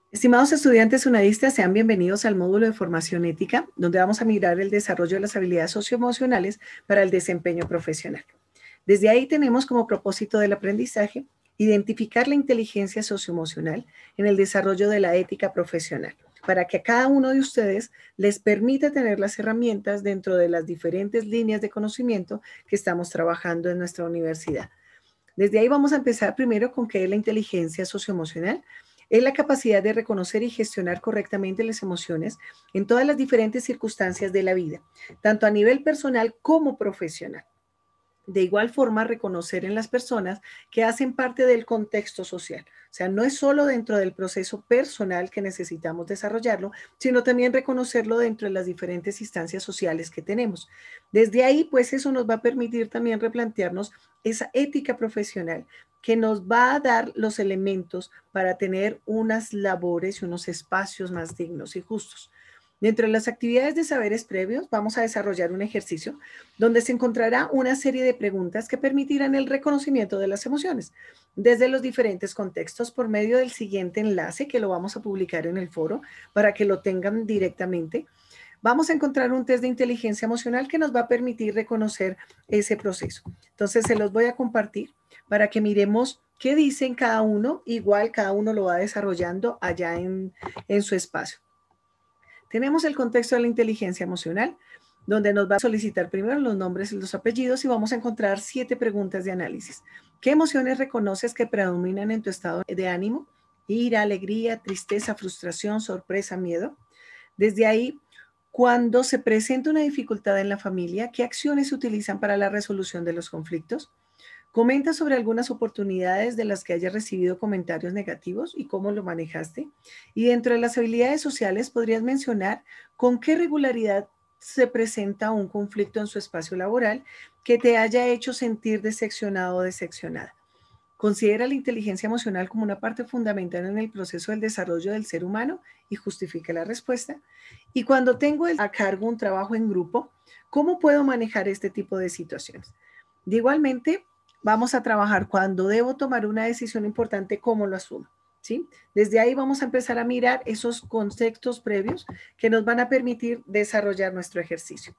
Estimados estudiantes unadistas, sean bienvenidos al módulo de formación ética, donde vamos a mirar el desarrollo de las habilidades socioemocionales para el desempeño profesional. Desde ahí tenemos como propósito del aprendizaje identificar la inteligencia socioemocional en el desarrollo de la ética profesional, para que a cada uno de ustedes les permita tener las herramientas dentro de las diferentes líneas de conocimiento que estamos trabajando en nuestra universidad. Desde ahí vamos a empezar primero con qué es la inteligencia socioemocional. Es la capacidad de reconocer y gestionar correctamente las emociones en todas las diferentes circunstancias de la vida, tanto a nivel personal como profesional. De igual forma, reconocer en las personas que hacen parte del contexto social. O sea, no es solo dentro del proceso personal que necesitamos desarrollarlo, sino también reconocerlo dentro de las diferentes instancias sociales que tenemos. Desde ahí, pues eso nos va a permitir también replantearnos esa ética profesional que nos va a dar los elementos para tener unas labores y unos espacios más dignos y justos. Dentro de las actividades de saberes previos, vamos a desarrollar un ejercicio donde se encontrará una serie de preguntas que permitirán el reconocimiento de las emociones desde los diferentes contextos por medio del siguiente enlace que lo vamos a publicar en el foro para que lo tengan directamente. Vamos a encontrar un test de inteligencia emocional que nos va a permitir reconocer ese proceso. Entonces se los voy a compartir para que miremos qué dicen cada uno. Igual cada uno lo va desarrollando allá en su espacio. Tenemos el contexto de la inteligencia emocional, donde nos va a solicitar primero los nombres y los apellidos y vamos a encontrar 7 preguntas de análisis. ¿Qué emociones reconoces que predominan en tu estado de ánimo? Ira, alegría, tristeza, frustración, sorpresa, miedo. Desde ahí, cuando se presenta una dificultad en la familia, ¿qué acciones se utilizan para la resolución de los conflictos? Comenta sobre algunas oportunidades de las que hayas recibido comentarios negativos y cómo lo manejaste. Y dentro de las habilidades sociales podrías mencionar con qué regularidad se presenta un conflicto en su espacio laboral que te haya hecho sentir decepcionado o decepcionada. Considera la inteligencia emocional como una parte fundamental en el proceso del desarrollo del ser humano y justifica la respuesta. Y cuando tengo a cargo un trabajo en grupo, ¿cómo puedo manejar este tipo de situaciones? De igualmente, vamos a trabajar cuando debo tomar una decisión importante, ¿cómo lo asumo? ¿Sí? Desde ahí vamos a empezar a mirar esos conceptos previos que nos van a permitir desarrollar nuestro ejercicio.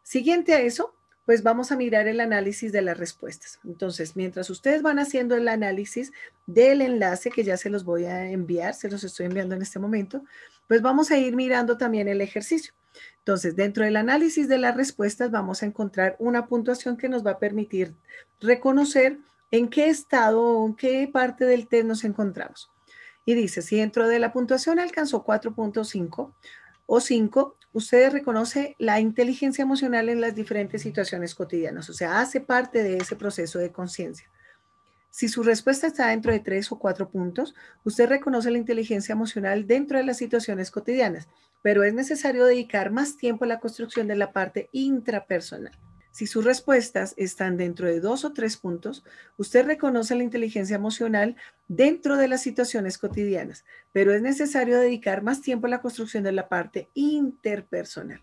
Siguiente a eso, pues vamos a mirar el análisis de las respuestas. Entonces, mientras ustedes van haciendo el análisis del enlace, que ya se los voy a enviar, se los estoy enviando en este momento, pues vamos a ir mirando también el ejercicio. Entonces, dentro del análisis de las respuestas vamos a encontrar una puntuación que nos va a permitir reconocer en qué estado o en qué parte del test nos encontramos. Y dice, si dentro de la puntuación alcanzó 4.5 o 5, usted reconoce la inteligencia emocional en las diferentes situaciones cotidianas, o sea, hace parte de ese proceso de conciencia. Si su respuesta está dentro de 3 o 4 puntos, usted reconoce la inteligencia emocional dentro de las situaciones cotidianas, pero es necesario dedicar más tiempo a la construcción de la parte intrapersonal. Si sus respuestas están dentro de 2 o 3 puntos, usted reconoce la inteligencia emocional dentro de las situaciones cotidianas, pero es necesario dedicar más tiempo a la construcción de la parte interpersonal.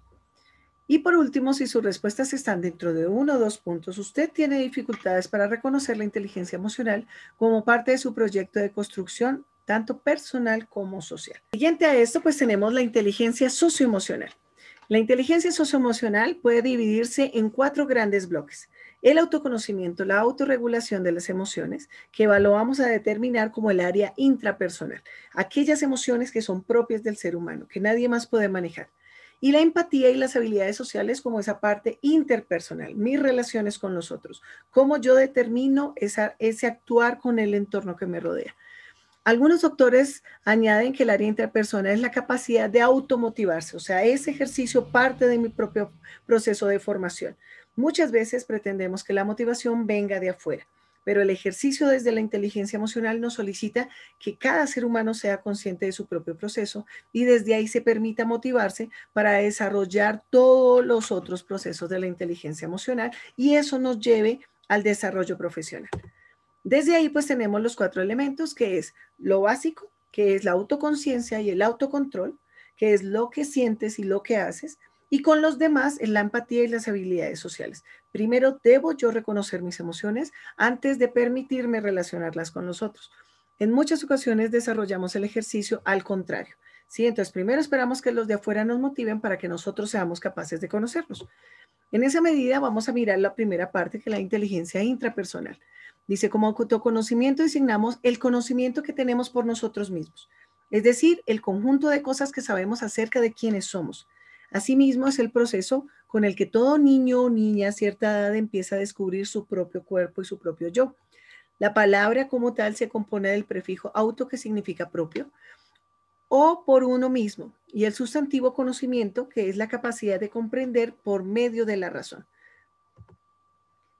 Y por último, si sus respuestas están dentro de 1 o 2 puntos, usted tiene dificultades para reconocer la inteligencia emocional como parte de su proyecto de construcción, tanto personal como social. Siguiente a esto, pues tenemos la inteligencia socioemocional. La inteligencia socioemocional puede dividirse en 4 grandes bloques. El autoconocimiento, la autorregulación de las emociones, que evaluamos a determinar como el área intrapersonal, aquellas emociones que son propias del ser humano, que nadie más puede manejar. Y la empatía y las habilidades sociales como esa parte interpersonal, mis relaciones con los otros, cómo yo determino ese actuar con el entorno que me rodea. Algunos autores añaden que el área interpersonal es la capacidad de automotivarse, o sea, ese ejercicio parte de mi propio proceso de formación. Muchas veces pretendemos que la motivación venga de afuera, pero el ejercicio desde la inteligencia emocional nos solicita que cada ser humano sea consciente de su propio proceso y desde ahí se permita motivarse para desarrollar todos los otros procesos de la inteligencia emocional y eso nos lleve al desarrollo profesional. Desde ahí pues tenemos los 4 elementos, que es lo básico, que es la autoconciencia y el autocontrol, que es lo que sientes y lo que haces, y con los demás es la empatía y las habilidades sociales. Primero debo yo reconocer mis emociones antes de permitirme relacionarlas con los otros. En muchas ocasiones desarrollamos el ejercicio al contrario, ¿sí? Entonces, primero esperamos que los de afuera nos motiven para que nosotros seamos capaces de conocerlos. En esa medida vamos a mirar la primera parte, que es la inteligencia intrapersonal. Dice, como autoconocimiento designamos el conocimiento que tenemos por nosotros mismos, es decir, el conjunto de cosas que sabemos acerca de quiénes somos. Asimismo, es el proceso con el que todo niño o niña a cierta edad empieza a descubrir su propio cuerpo y su propio yo. La palabra como tal se compone del prefijo auto, que significa propio, o por uno mismo, y el sustantivo conocimiento, que es la capacidad de comprender por medio de la razón.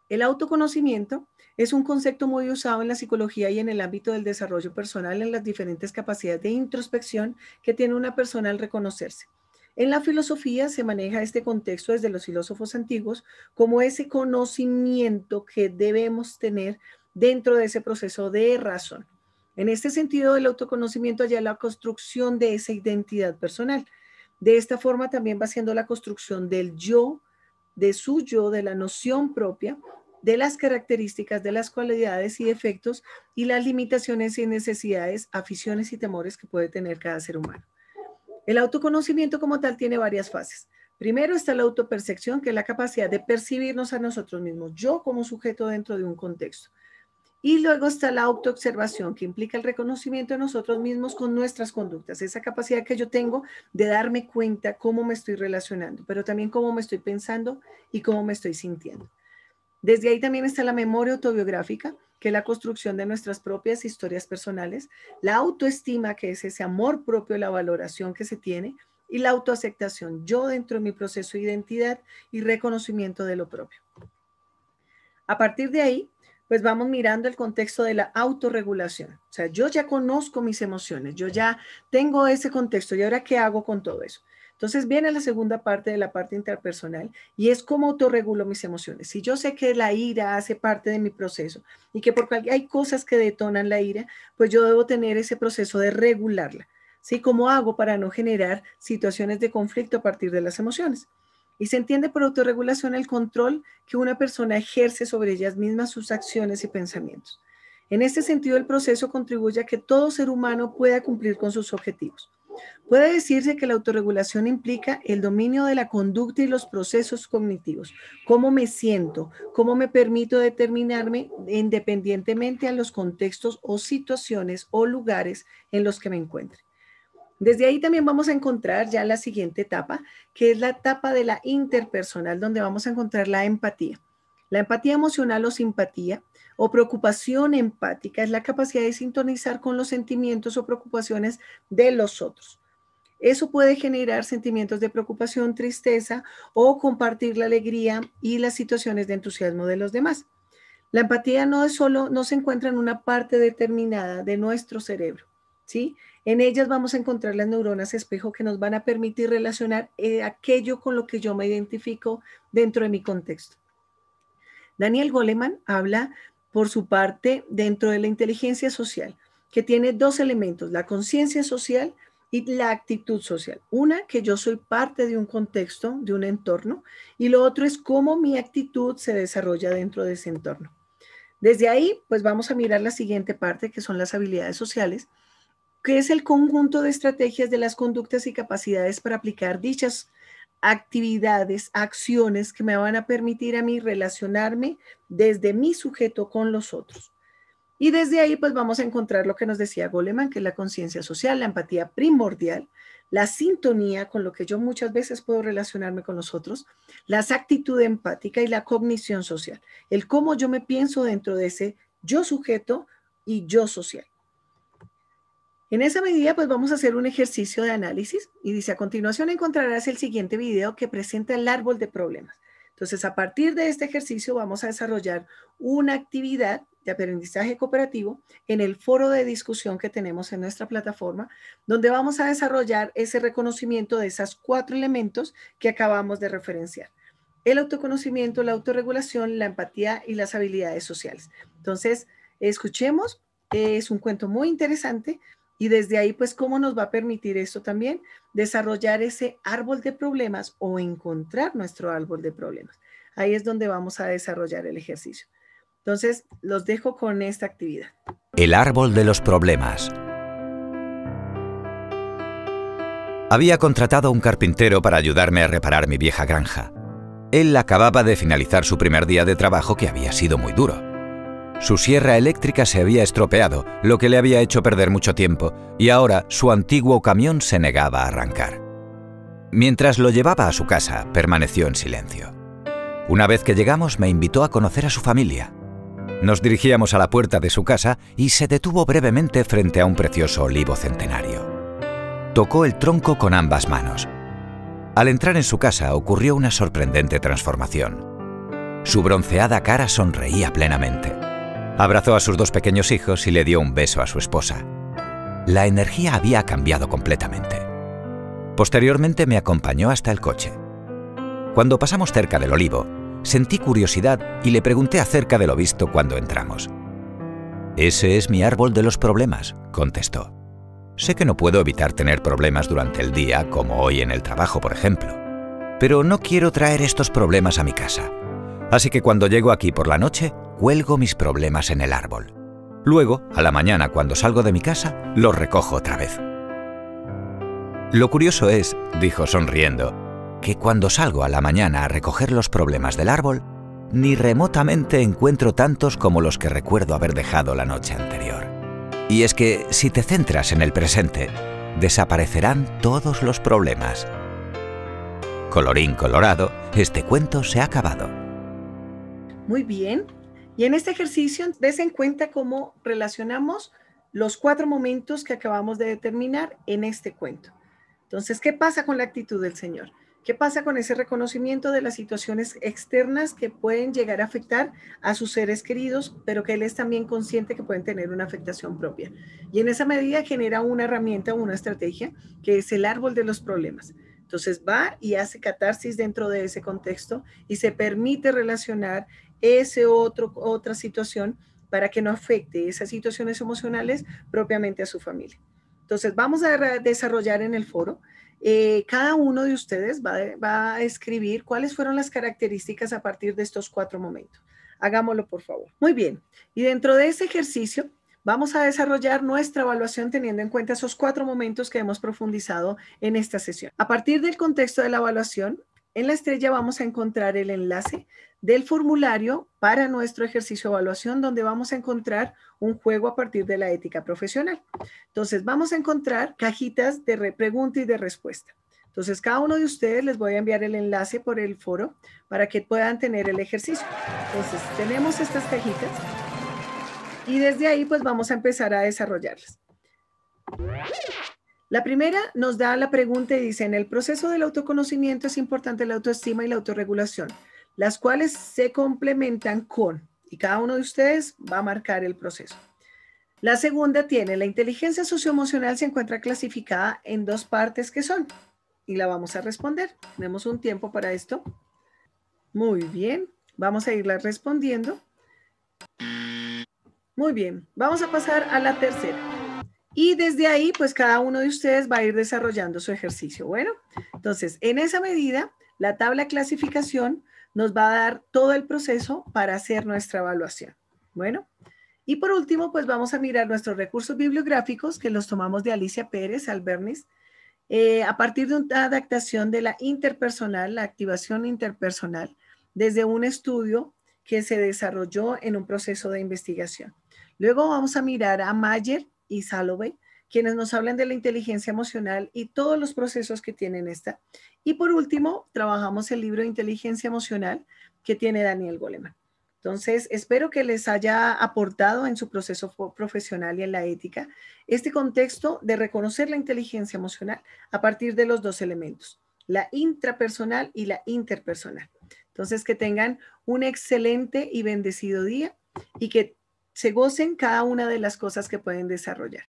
El autoconocimiento es un concepto muy usado en la psicología y en el ámbito del desarrollo personal en las diferentes capacidades de introspección que tiene una persona al reconocerse. En la filosofía se maneja este contexto desde los filósofos antiguos como ese conocimiento que debemos tener dentro de ese proceso de razón. En este sentido, el autoconocimiento halla la construcción de esa identidad personal. De esta forma también va siendo la construcción del yo, de su yo, de la noción propia, de las características, de las cualidades y defectos y las limitaciones y necesidades, aficiones y temores que puede tener cada ser humano. El autoconocimiento como tal tiene varias fases. Primero está la autopercepción, que es la capacidad de percibirnos a nosotros mismos, yo como sujeto dentro de un contexto. Y luego está la autoobservación, que implica el reconocimiento de nosotros mismos con nuestras conductas, esa capacidad que yo tengo de darme cuenta cómo me estoy relacionando, pero también cómo me estoy pensando y cómo me estoy sintiendo. Desde ahí también está la memoria autobiográfica, que es la construcción de nuestras propias historias personales, la autoestima, que es ese amor propio, la valoración que se tiene, y la autoaceptación, yo dentro de mi proceso de identidad y reconocimiento de lo propio. A partir de ahí, pues vamos mirando el contexto de la autorregulación. O sea, yo ya conozco mis emociones, yo ya tengo ese contexto y ahora ¿qué hago con todo eso? Entonces viene la segunda parte de la parte interpersonal y es cómo autorregulo mis emociones. Si yo sé que la ira hace parte de mi proceso y que hay cosas que detonan la ira, pues yo debo tener ese proceso de regularla. ¿Sí? ¿Cómo hago para no generar situaciones de conflicto a partir de las emociones? Y se entiende por autorregulación el control que una persona ejerce sobre ellas mismas, sus acciones y pensamientos. En este sentido, el proceso contribuye a que todo ser humano pueda cumplir con sus objetivos. Puede decirse que la autorregulación implica el dominio de la conducta y los procesos cognitivos, cómo me siento, cómo me permito determinarme independientemente a los contextos o situaciones o lugares en los que me encuentre. Desde ahí también vamos a encontrar ya la siguiente etapa, que es la etapa de la interpersonal, donde vamos a encontrar la empatía. La empatía emocional o simpatía o preocupación empática es la capacidad de sintonizar con los sentimientos o preocupaciones de los otros. Eso puede generar sentimientos de preocupación, tristeza o compartir la alegría y las situaciones de entusiasmo de los demás. La empatía no es solo, no se encuentra en una parte determinada de nuestro cerebro, ¿sí? En ellas vamos a encontrar las neuronas espejo que nos van a permitir relacionar aquello con lo que yo me identifico dentro de mi contexto. Daniel Goleman habla, por su parte, dentro de la inteligencia social, que tiene dos elementos, la conciencia social y la actitud social. Una, que yo soy parte de un contexto, de un entorno, y lo otro es cómo mi actitud se desarrolla dentro de ese entorno. Desde ahí, pues vamos a mirar la siguiente parte, que son las habilidades sociales, que es el conjunto de estrategias de las conductas y capacidades para aplicar dichas actividades, acciones que me van a permitir a mí relacionarme desde mi sujeto con los otros. Y desde ahí pues vamos a encontrar lo que nos decía Goleman, que es la conciencia social, la empatía primordial, la sintonía con lo que yo muchas veces puedo relacionarme con los otros, la actitud empática y la cognición social, el cómo yo me pienso dentro de ese yo sujeto y yo social. En esa medida, pues vamos a hacer un ejercicio de análisis y dice, a continuación encontrarás el siguiente video que presenta el árbol de problemas. Entonces, a partir de este ejercicio vamos a desarrollar una actividad de aprendizaje cooperativo en el foro de discusión que tenemos en nuestra plataforma, donde vamos a desarrollar ese reconocimiento de esos 4 elementos que acabamos de referenciar. El autoconocimiento, la autorregulación, la empatía y las habilidades sociales. Entonces, escuchemos, es un cuento muy interesante. Y desde ahí, pues, ¿cómo nos va a permitir esto también? Desarrollar ese árbol de problemas o encontrar nuestro árbol de problemas. Ahí es donde vamos a desarrollar el ejercicio. Entonces, los dejo con esta actividad. El árbol de los problemas. Había contratado a un carpintero para ayudarme a reparar mi vieja granja. Él acababa de finalizar su primer día de trabajo, que había sido muy duro. Su sierra eléctrica se había estropeado, lo que le había hecho perder mucho tiempo, y ahora su antiguo camión se negaba a arrancar. Mientras lo llevaba a su casa, permaneció en silencio. Una vez que llegamos, me invitó a conocer a su familia. Nos dirigíamos a la puerta de su casa y se detuvo brevemente frente a un precioso olivo centenario. Tocó el tronco con ambas manos. Al entrar en su casa ocurrió una sorprendente transformación. Su bronceada cara sonreía plenamente. Abrazó a sus dos pequeños hijos y le dio un beso a su esposa. La energía había cambiado completamente. Posteriormente me acompañó hasta el coche. Cuando pasamos cerca del olivo, sentí curiosidad y le pregunté acerca de lo visto cuando entramos. «Ese es mi árbol de los problemas», contestó. «Sé que no puedo evitar tener problemas durante el día, como hoy en el trabajo, por ejemplo. Pero no quiero traer estos problemas a mi casa. Así que cuando llego aquí por la noche, cuelgo mis problemas en el árbol. Luego, a la mañana, cuando salgo de mi casa, los recojo otra vez». «Lo curioso es», dijo sonriendo, «que cuando salgo a la mañana a recoger los problemas del árbol, ni remotamente encuentro tantos como los que recuerdo haber dejado la noche anterior. Y es que, si te centras en el presente, desaparecerán todos los problemas». Colorín colorado, este cuento se ha acabado. Muy bien. Y en este ejercicio, des en cuenta cómo relacionamos los 4 momentos que acabamos de determinar en este cuento. Entonces, ¿qué pasa con la actitud del Señor? ¿Qué pasa con ese reconocimiento de las situaciones externas que pueden llegar a afectar a sus seres queridos, pero que Él es también consciente que pueden tener una afectación propia? Y en esa medida genera una herramienta, una estrategia, que es el árbol de los problemas. Entonces va y hace catarsis dentro de ese contexto y se permite relacionar otra situación para que no afecte esas situaciones emocionales propiamente a su familia. Entonces vamos a desarrollar en el foro. Cada uno de ustedes va a escribir cuáles fueron las características a partir de estos 4 momentos. Hagámoslo, por favor. Muy bien. Y dentro de ese ejercicio vamos a desarrollar nuestra evaluación teniendo en cuenta esos 4 momentos que hemos profundizado en esta sesión. A partir del contexto de la evaluación, en la estrella vamos a encontrar el enlace del formulario para nuestro ejercicio de evaluación, donde vamos a encontrar un juego a partir de la ética profesional. Entonces, vamos a encontrar cajitas de pregunta y de respuesta. Entonces, cada uno de ustedes les voy a enviar el enlace por el foro para que puedan tener el ejercicio. Entonces, tenemos estas cajitas y desde ahí, pues, vamos a empezar a desarrollarlas. La primera nos da la pregunta y dice: en el proceso del autoconocimiento es importante la autoestima y la autorregulación, las cuales se complementan con, y cada uno de ustedes va a marcar el proceso. La segunda tiene: la inteligencia socioemocional se encuentra clasificada en 2 partes que son, y la vamos a responder. Tenemos un tiempo para esto. Muy bien, vamos a irla respondiendo. Muy bien, vamos a pasar a la tercera. Y desde ahí, pues cada uno de ustedes va a ir desarrollando su ejercicio. Bueno, entonces, en esa medida, la tabla de clasificación nos va a dar todo el proceso para hacer nuestra evaluación. Bueno, y por último, pues vamos a mirar nuestros recursos bibliográficos, que los tomamos de Alicia Pérez Albernis, a partir de una adaptación de la interpersonal, la activación interpersonal, desde un estudio que se desarrolló en un proceso de investigación. Luego vamos a mirar a Mayer y Salovey, quienes nos hablan de la inteligencia emocional y todos los procesos que tienen esta. Y por último, trabajamos el libro de Inteligencia Emocional que tiene Daniel Goleman. Entonces, espero que les haya aportado en su proceso profesional y en la ética este contexto de reconocer la inteligencia emocional a partir de los 2 elementos, la intrapersonal y la interpersonal. Entonces, que tengan un excelente y bendecido día y que se gocen cada una de las cosas que pueden desarrollar.